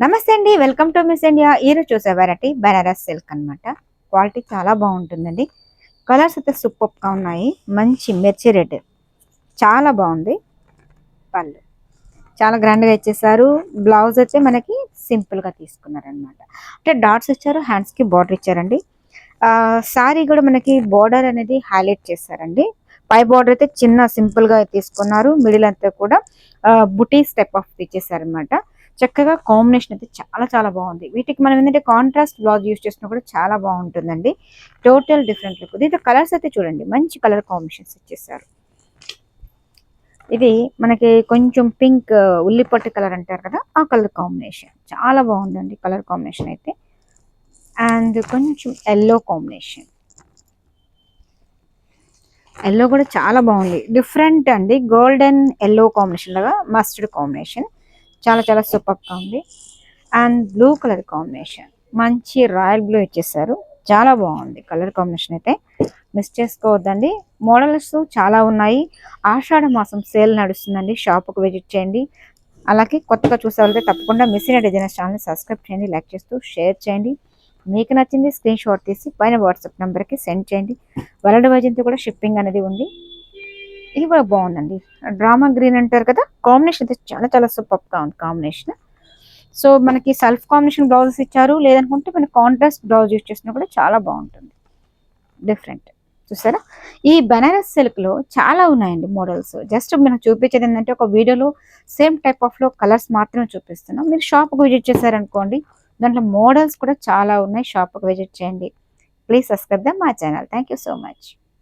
నమస్తే అండి, welcome to miss India. ఈరోజు చూసే వెరైటీ బనారస్ సిల్క్ అనమాట. క్వాలిటీ చాలా బాగుంటుందండి. కలర్స్ అయితే సూపర్గా ఉన్నాయి. మంచి మిర్చి రెడ్ చాలా బాగుంది. పళ్ళు చాలా గ్రాండ్గా ఇచ్చేసారు. బ్లౌజ్ అయితే మనకి సింపుల్గా తీసుకున్నారనమాట. అంటే డాట్స్ ఇచ్చారు, హ్యాండ్స్కి బార్డర్ ఇచ్చారండి. శారీ కూడా మనకి బార్డర్ అనేది హైలైట్ చేశారండి. పై బార్డర్ అయితే చిన్న సింపుల్గా తీసుకున్నారు. మిడిల్ అంతా కూడా బుటీస్ టైప్ ఆఫ్ ఇచ్చేసారనమాట. చక్కగా కాంబినేషన్ అయితే చాలా చాలా బాగుంది. వీటికి మనం ఏంటంటే కాంట్రాస్ట్ బ్లౌజ్ యూస్ చేసినా కూడా చాలా బాగుంటుందండి. Total different look. దీంట్లో కలర్స్ అయితే చూడండి, మంచి కలర్ కాంబినేషన్స్ ఇచ్చేసారు. ఇది మనకి కొంచెం పింక్ ఉల్లిపొట్టి కలర్ అంటారు కదా, ఆ కలర్ కాంబినేషన్ చాలా బాగుందండి. కలర్ కాంబినేషన్ అయితే అండ్ కొంచెం ఎల్లో కాంబినేషన్. ఎల్లో కూడా చాలా బాగుంది, డిఫరెంట్ అండి. గోల్డెన్ ఎల్లో కాంబినేషన్ లాగా మస్టర్డ్ కాంబినేషన్ చాలా చాలా సూపర్గా ఉంది. అండ్ బ్లూ కలర్ కాంబినేషన్, మంచి రాయల్ బ్లూ ఇచ్చేసారు. చాలా బాగుంది కలర్ కాంబినేషన్ అయితే, మిస్ చేసుకోవద్దండి. మోడల్స్ చాలా ఉన్నాయి. ఆషాఢ మాసం సేల్ నడుస్తుందండి. షాప్కి విజిట్ చేయండి. అలాగే కొత్తగా చూసే వాళ్ళైతే తప్పకుండా మిస్ ఇండియా డిజైనర్స్ ఛానల్ని సబ్స్క్రైబ్ చేయండి, లైక్ చేస్తూ షేర్ చేయండి. మీకు నచ్చింది స్క్రీన్ షాట్ తీసి పైన వాట్సాప్ నెంబర్కి సెండ్ చేయండి. వరల్డ్ వైజ్ కూడా షిప్పింగ్ అనేది ఉంది. ఇది కూడా బాగుందండి. డ్రామా గ్రీన్ అంటారు కదా, కాంబినేషన్ అయితే చాలా చాలా సూపర్గా ఉంది కాంబినేషన్. సో మనకి సెల్ఫ్ కాంబినేషన్ బ్లౌజెస్ ఇచ్చారు, లేదనుకుంటే మనకి కాంట్రాస్ట్ బ్లౌజ్ యూస్ చేసినా కూడా చాలా బాగుంటుంది. డిఫరెంట్ చూసారా. ఈ బనారస్ సిల్క్ లో చాలా ఉన్నాయండి మోడల్స్. జస్ట్ మనకు చూపించేది ఏంటంటే ఒక వీడియోలో సేమ్ టైప్ ఆఫ్ లో కలర్స్ మాత్రమే చూపిస్తున్నాం. మీరు షాప్కి విజిట్ చేశారనుకోండి, దాంట్లో మోడల్స్ కూడా చాలా ఉన్నాయి. షాప్కి విజిట్ చేయండి. ప్లీజ్ సబ్స్క్రైబ్ ద మా channel. Thank you so much.